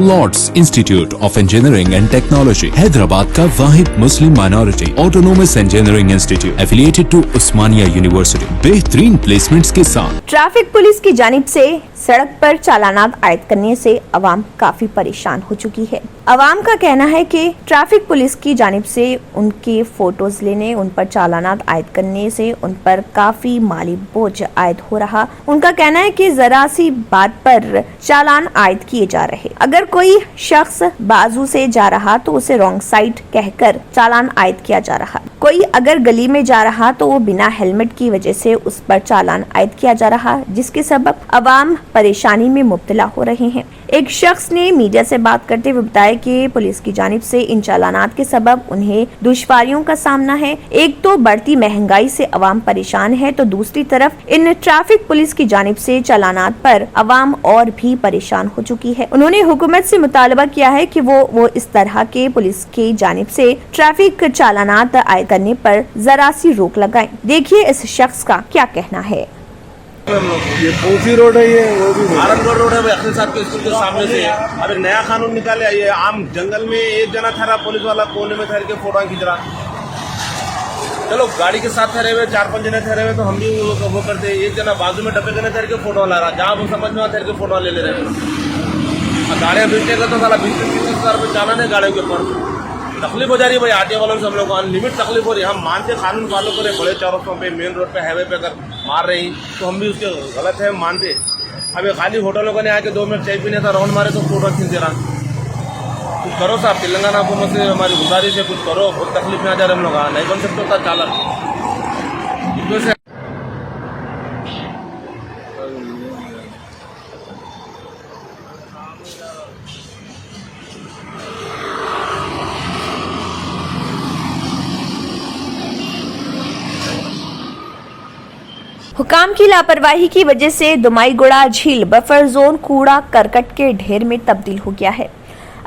Lord's Institute of Engineering and Technology Hyderabad का वाहिद मुस्लिम minority autonomous engineering institute affiliated to Osmania university बेहतरीन placements के साथ। ट्रैफिक पुलिस की जानिब से सड़क पर चालानात आयद करने से अवाम काफी परेशान हो चुकी है। अवाम का कहना है कि ट्रैफिक पुलिस की जानिब से उनके फोटोज लेने, उन पर चालानात आयद करने से उन पर काफी माली बोझ आयद हो रहा। उनका कहना है कि जरा सी बात पर चालान आयद किए जा रहे। अगर कोई शख्स बाजू से जा रहा तो उसे रॉन्ग साइड कहकर चालान आयद किया जा रहा। कोई अगर गली में जा रहा तो वो बिना हेलमेट की वजह से उस पर चालान आयद किया जा रहा, जिसके सबब अवाम परेशानी में मुब्तला हो रहे हैं। एक शख्स ने मीडिया से बात करते हुए बताया कि पुलिस की जानिब से इन चालानात के सबब उन्हें दुश्वारियों का सामना है। एक तो बढ़ती महंगाई से अवाम परेशान है, तो दूसरी तरफ इन ट्रैफिक पुलिस की जानिब से चालानात पर अवाम और भी परेशान हो चुकी है। उन्होंने हुकूमत से मुतालबा किया है कि वो इस तरह के पुलिस की जानिब से ट्रैफिक चालानात आयद करने पर जरा सी रोक लगाएं। देखिए इस शख्स का क्या कहना है। ये कौन सी रोड है? ये वो भी आरंगगढ़ रोड है भाई, अखिल साहब के स्कूल के सामने से। अब एक नया कानून निकाले, ये आम जंगल में एक जना ठहरा, पुलिस वाला कोने में ठहर के फोटो खींच रहा। चलो गाड़ी के साथ ठहरे हुए 4-5 जने ठहरे हुए तो हम भी वो करते। एक जना बाजू में डब्बे के ठहर के फोटो ला रहा, जहाँ वो समझ में ठहर के फोटो ले रहे हैं। गाड़ियाँ बेचेगा तो साला 20-30 हज़ार रुपये चालान है गाड़ियों के ऊपर। तकलीफ हो जा रही है भाई आरटीओ वालों से, हम लोग को अनलिमिट तकलीफ हो रही है। हम मानते कानून फॉलो करें, बड़े चौराहों पे, मेन रोड पे, हाईवे पे अगर मार रही तो हम भी उसके गलत है, मानते। अब खाली होटलों ने आके 2 मिनट चाय पीने का राउंड मारे तो फोटो खींच दे रहा। कुछ करो साहब, तेलंगाना हुकूमत से हमारी गुजारिश है, कुछ करो। बहुत तकलीफ में आ जा रहे हम लोग, नहीं बन सकते होता चालन। हुकाम की लापरवाही की वजह से दुमाईगुड़ा झील बफर जोन कूड़ा करकट के ढेर में तब्दील हो गया है।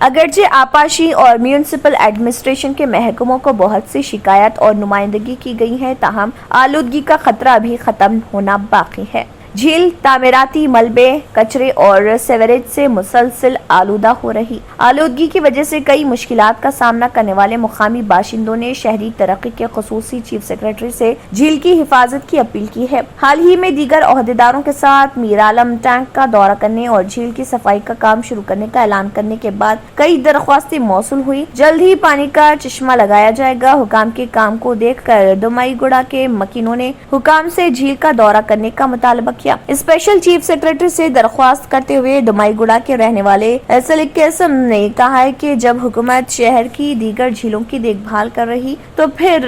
अगरचे आपाशी और म्यूनिसिपल एडमिनिस्ट्रेशन के महकमों को बहुत सी शिकायत और नुमाइंदगी की गई है, ताहम आलूदगी का खतरा अभी खत्म होना बाकी है। झील तामीराती मलबे, कचरे और सेवरेज से मुसलसल आलूदा हो रही। आलूदगी की वजह से कई मुश्किलात का सामना करने वाले मुकामी बाशिंदों ने शहरी तरक्की के खुसूसी चीफ सेक्रेटरी से झील की हिफाजत की अपील की है। हाल ही में दीगर ओहदेदारों के साथ मीर आलम टैंक का दौरा करने और झील की सफाई का काम शुरू करने का ऐलान करने के बाद कई दरख्वास्तें मौसूल हुई। जल्द ही पानी का चश्मा लगाया जाएगा। हुकाम के काम को देखकर दुमाईगुड़ा के मकीनों ने हुकाम से झील का दौरा करने का मुतालबा किया। स्पेशल चीफ सेक्रेटरी से दरख्वास्त करते हुए दुमाईगुड़ा के रहने वाले एसलिकसम ने कहा है कि जब हुकूमत शहर की दीगर झीलों की देखभाल कर रही तो फिर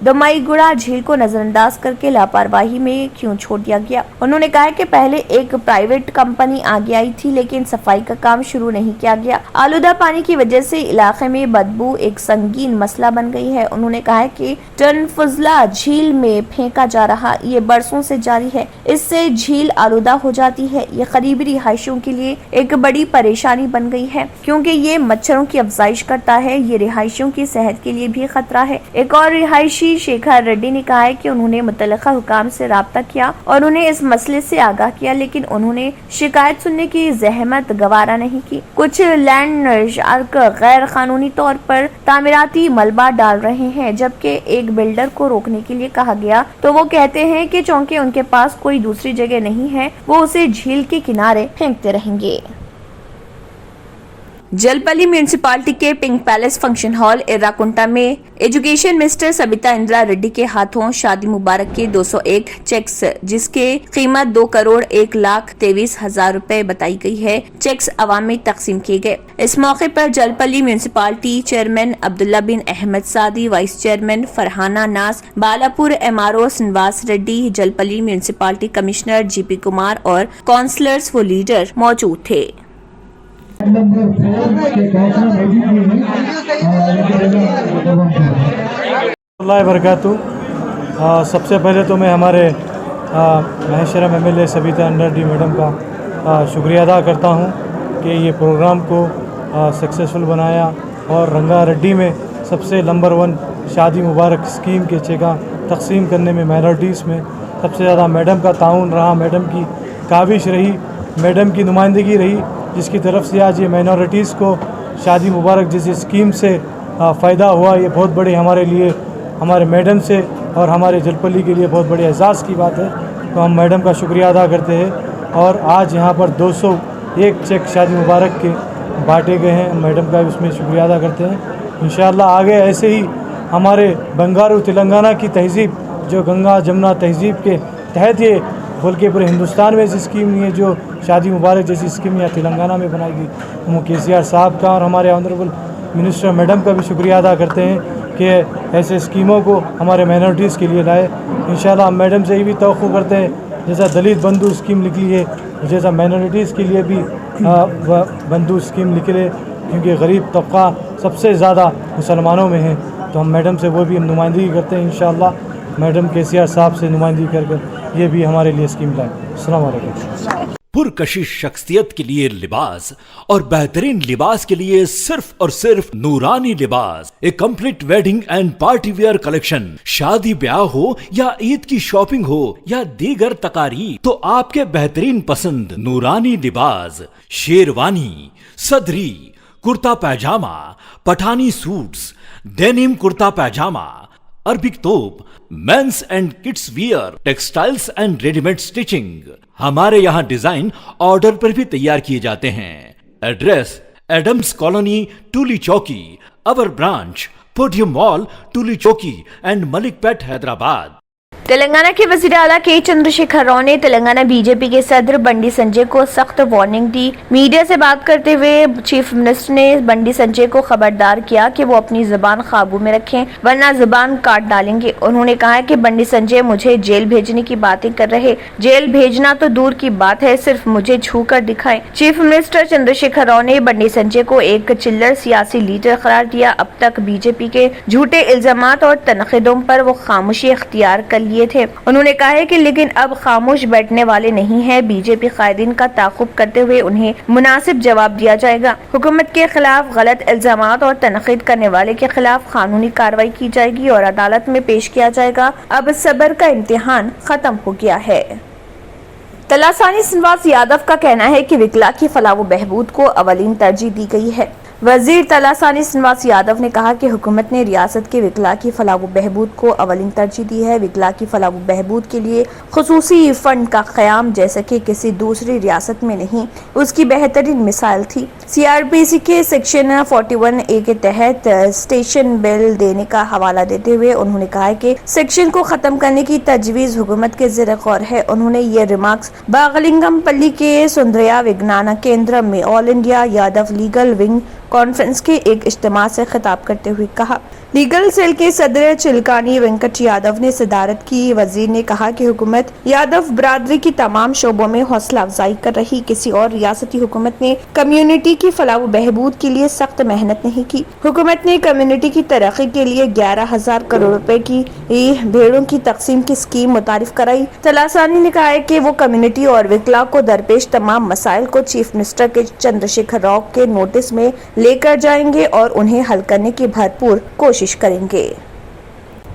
दुमाईगुड़ा झील को नजरअंदाज करके लापरवाही में क्यों छोड़ दिया गया। उन्होंने कहा कि पहले एक प्राइवेट कंपनी आगे आई थी, लेकिन सफाई का काम शुरू नहीं किया गया। आलूदा पानी की वजह से इलाके में बदबू एक संगीन मसला बन गई है। उन्होंने कहा है कि टन फजला झील में फेंका जा रहा, ये बरसों से जारी है। इससे झील आलूदा हो जाती है। ये करीबी रिहायशियों के लिए एक बड़ी परेशानी बन गई है, क्योंकि ये मच्छरों की अफजाइश करता है। ये रिहायशियों की सेहत के लिए भी खतरा है। एक और रिहायशी शेखर रेड्डी ने कहा है कि उन्होंने मुतल्लिका हुकाम से राब्ता किया और उन्हें इस मसले से आगाह किया, लेकिन उन्होंने शिकायत सुनने की जहमत गवारा नहीं की। कुछ लैंड शार्क गैर कानूनी तौर पर तामीराती मलबा डाल रहे हैं, जबकि एक बिल्डर को रोकने के लिए कहा गया तो वो कहते हैं कि चूंकि उनके पास कोई दूसरी जगह नहीं है, वो उसे झील के किनारे फेंकते रहेंगे। जलपली म्यूनिसिपालिटी के पिंक पैलेस फंक्शन हॉल एर्राकुंटा में एजुकेशन मिनिस्टर सबिता इंदिरा रेड्डी के हाथों शादी मुबारक के 201 चेक्स, जिसके कीमत 2,01,23,000 रुपए बताई गई है, चेक्स अवाम में तकसीम किए गए। इस मौके पर जलपली म्यूनिसिपालिटी चेयरमैन अब्दुल्ला बिन अहमद सादी, वाइस चेयरमैन फरहाना नास, Balapur MRO Srinivas Reddy, जलपली municipality commissioner GP Kumar और काउंसलर्स व लीडर मौजूद थे। सबसे पहले तो मैं हमारे महशरम MLA सबिता इंदिरा रेड्डी मैडम का शुक्रिया अदा करता हूं कि ये प्रोग्राम को सक्सेसफुल बनाया और रंगारेड्डी में सबसे नंबर 1 शादी मुबारक स्कीम के चेका तकसीम करने में माइनॉरिटीज़ में सबसे ज़्यादा मैडम का ताउन रहा, मैडम की काविश रही, मैडम की नुमाइंदगी रही। جس کی طرف سے آج یہ مائنورٹیز کو شادی مبارک جیسی اسکیم سے فائدہ ہوا. یہ بہت بڑے ہمارے لیے, ہمارے میڈم سے اور ہمارے جلپلی کے لیے بہت بڑے اعزاز کی بات ہے. تو ہم میڈم کا شکریہ ادا کرتے ہیں. اور آج یہاں پر 201 چیک شادی مبارک کے بانٹے گئے ہیں. میڈم کا اس میں شکریہ ادا کرتے ہیں. انشاءاللہ آگے ایسے ہی ہمارے بنگارو تلنگانہ کی تہذیب جو گنگا جمنا تہذیب کے تحت یہ بلکہ پورے ہندوستان میں ایسی اسکیم نہیں ہے جو شادی مبارک جیسی اسکیم یا تلنگانہ میں بنائی گئی. ہم KCR صاحب کا اور ہمارے آنریبل منسٹر میڈم کا بھی شکریہ ادا کرتے ہیں کہ ایسے اسکیموں کو ہمارے مائنورٹیز کے لیے لائے. انشاءاللہ ہم میڈم سے یہ بھی توقع کرتے ہیں جیسا دلت بندھو اسکیم نکلی ہے جیسا مائنورٹیز کے لیے بھی بندھو اسکیم نکلے, کیونکہ غریب طبقہ سب سے زیادہ مسلمانوں میں ہے. تو ہم میڈم سے وہ بھی نمائندگی کرتے ہیں. انشاءاللہ میڈم KCR صاحب سے نمائندگی کر کر یہ بھی ہمارے لیے اسکیم لائے. السلام علیکم. پرکشش شخصیت کے لیے لباس اور بہترین لباس کے لیے صرف اور صرف نورانی لباس, ایک complete wedding and party wear collection. شادی بیاہ ہو یا عید کی شاپنگ ہو یا دیگر تقاریب, تو آپ کے بہترین پسند نورانی لباس, شیروانی, صدری, کرتا پیجامہ, پٹھانی سوٹس, ڈینم کرتا پیجامہ, عربک توپ, means and kids wear, textiles and ready made stitching. ہمارے یہاں ڈیزائن آرڈر پر بھی تیار کیے جاتے ہیں. Address Adams colony, Toli Chowki. اور branch podium mall, Toli Chowki and ملک پیٹ, حیدرآباد. تلنگانہ کے وزیر اعلیٰ کے چندرشیکھر راؤ نے تلنگانہ BJP کے صدر بنڈی سنجے کو سخت وارننگ دی. میڈیا سے بات کرتے ہوئے چیف منسٹر نے بنڈی سنجے کو خبردار کیا کہ وہ اپنی زبان قابو میں رکھیں ورنہ زبان کاٹ ڈالیں گے. انہوں نے کہا کہ بنڈی سنجے مجھے جیل بھیجنے کی باتیں کر رہے, جیل بھیجنا تو دور کی بات ہے, صرف مجھے چھو کر دکھائیں. چیف منسٹر چندرشیکھر راؤ نے بنڈی سنجے کو ایک چلر سیاسی لیڈر قرار دیا. اب تک BJP کے جھوٹے الزامات اور تنقیدوں پر وہ خاموشی اختیار کر لیے تھے. انہوں نے کہا ہے کہ لیکن اب خاموش بیٹھنے والے نہیں ہیں. BJP قائدین کا تعاقب کرتے ہوئے انہیں مناسب جواب دیا جائے گا. حکومت کے خلاف غلط الزامات اور تنقید کرنے والے کے خلاف قانونی کارروائی کی جائے گی اور عدالت میں پیش کیا جائے گا. اب صبر کا امتحان ختم ہو گیا ہے. تلاسانی سرینواس یادو کا کہنا ہے کہ وکلا کی فلاح و بہبود کو اولین ترجیح دی گئی ہے. وزیر تلاسانی سرینواس یادو نے کہا کہ حکومت نے ریاست کے وکلا کی فلاح و بہبود کو اولین ترجیح دی ہے. وکلا کی فلاح و بہبود کے لیے خصوصی فنڈ کا قیام جیسا کہ کسی دوسری ریاست میں نہیں, اس کی بہترین مثال تھی. CRPC کے سیکشن 41A کے تحت اسٹیشن بل دینے کا حوالہ دیتے ہوئے انہوں نے کہا کہ سیکشن کو ختم کرنے کی تجویز حکومت کے زیر غور ہے. انہوں نے یہ ریمارکس باغلنگم پلی کے سندریا وگنانا کیندر میں all India Yadav legal wing conference کے ایک اجتماع سے خطاب کرتے ہوئے کہا. لیگل سیل کے صدر چلکانی وینکٹ یادو نے صدارت کی. وزیر نے کہا کہ حکومت یادو برادری کی تمام شعبوں میں حوصلہ افزائی کر رہی. کسی اور ریاستی حکومت نے کمیونٹی کی فلاح و بہبود کے لیے سخت محنت نہیں کی. حکومت نے کمیونٹی کی ترقی کے لیے 11,000 کروڑ روپے کی بھیڑوں کی تقسیم کی اسکیم متعارف کرائی. تلاسانی نے کہا ہے کہ وہ کمیونٹی اور وکلا کو درپیش تمام مسائل کو چیف منسٹر کے چندرشیکھر راؤ کے نوٹس میں لے کر جائیں گے اور انہیں حل کرنے کی بھرپور کوشش کریں گے.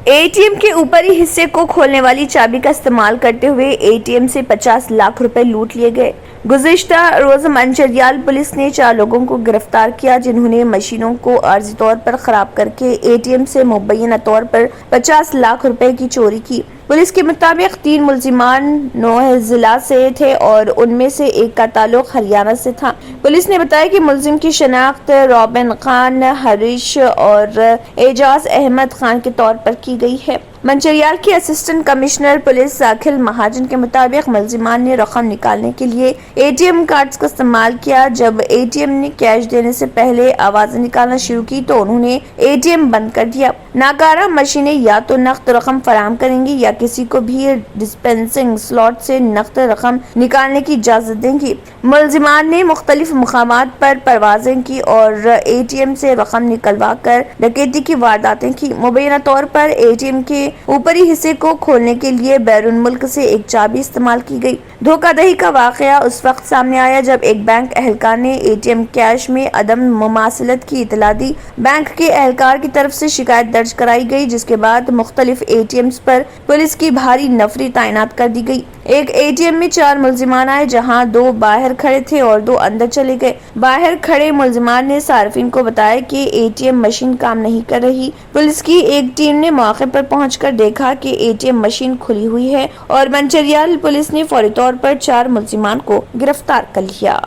ATM کے اوپری حصے کو کھولنے والی چابی کا استعمال کرتے ہوئے ATM سے 50 لاکھ روپے لوٹ لیے گئے. گزشتہ روز منچریال پولیس نے 4 لوگوں کو گرفتار کیا جنہوں نے مشینوں کو عارضی طور پر خراب کر کے ATM سے مبینہ طور پر 50 لاکھ روپے کی چوری کی. پولیس کے مطابق 3 ملزمان 9 ضلع سے تھے اور ان میں سے ایک کا تعلق ہریانہ سے تھا. پولیس نے بتایا کہ ملزم کی شناخت روبن خان، ہریش اور اعجاز احمد خان کے طور پر کی گئی ہے. منچریال کے اسسٹنٹ کمشنر پولیس ساکھل مہاجن کے مطابق ملزمان نے رقم نکالنے کے لیے ATM کارڈز کا استعمال کیا. جب ATM نے کیش دینے سے پہلے آوازیں نکالنا شروع کی تو انہوں نے ATM بند کر دیا. ناکارہ مشینیں یا تو نقد رقم فراہم کریں گی یا کسی کو بھی ڈسپینسنگ سلاٹ سے نقد رقم نکالنے کی اجازت دیں گی. ملزمان نے مختلف مقامات پر پروازیں کی اور ATM سے رقم نکلوا کر ڈکیتی کی وارداتیں کی. مبینہ طور پر ATM کے اوپری حصے کو کھولنے کے لیے بیرون ملک سے ایک چابی استعمال کی گئی. دھوکہ دہی کا واقعہ اس وقت سامنے آیا جب ایک بینک اہلکار نے ATM کیش میں عدم مماثلت کی اطلاع دی. بینک کے اہلکار کی طرف سے شکایت درج کرائی گئی جس کے بعد مختلف ATMs پر پولیس کی بھاری نفری تعینات کر دی گئی. एक एटीएम में 4 मुलजिमान आए, जहां 2 बाहर खड़े थे और 2 अंदर चले गए। बाहर खड़े मुलजिमान ने सार्फिन को बताया कि एटीएम मशीन काम नहीं कर रही। पुलिस की एक टीम ने मौके पर पहुंचकर देखा कि एटीएम मशीन खुली हुई है और मंचरियाल पुलिस ने फौरी तौर पर 4 मुलजिमान को गिरफ्तार कर लिया।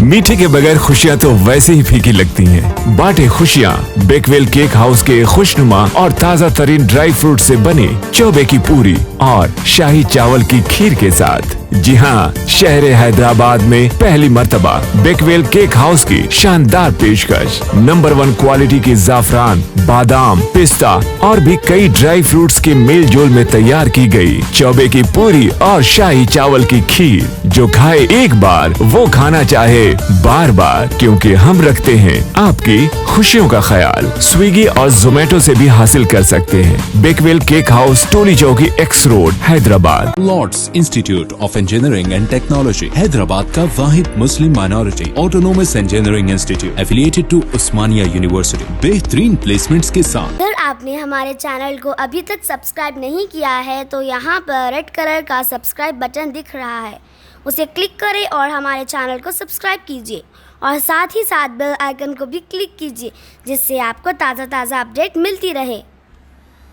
मीठे के बगैर खुशियाँ तो वैसे ही फीकी लगती हैं। बांटे खुशियाँ बेकवेल केक हाउस के खुशनुमा और ताज़ा तरीन ड्राई फ्रूट से बनी चौबे की पूरी और शाही चावल की खीर के साथ। जी हाँ, शहर हैदराबाद में पहली मर्तबा बेकवेल केक हाउस की शानदार पेशकश। नंबर 1 क्वालिटी की जाफरान, बादाम, पिस्ता और भी कई ड्राई फ्रूट्स के मेल जोल में तैयार की गई चौबे की पूरी और शाही चावल की खीर, जो खाए एक बार वो खाना चाहे बार बार, क्योंकि हम रखते हैं आपकी खुशियों का ख्याल। स्विगी और जोमेटो से भी हासिल कर सकते हैं। Bakewell cake house, Toli Chowki, X road, Hyderabad. Lords Institute of Engineering and Technology, Hyderabad का वाहिद मुस्लिम minority autonomous engineering institute affiliated to Osmania university, बेहतरीन प्लेसमेंट्स के साथ। अगर आपने हमारे चैनल को अभी तक सब्सक्राइब नहीं किया है तो यहाँ पर रेड कलर का सब्सक्राइब बटन दिख रहा है, उसे क्लिक करें और हमारे चैनल को सब्सक्राइब कीजिए और साथ ही साथ बेल आइकन को भी क्लिक कीजिए, जिससे आपको ताज़ा अपडेट मिलती रहे।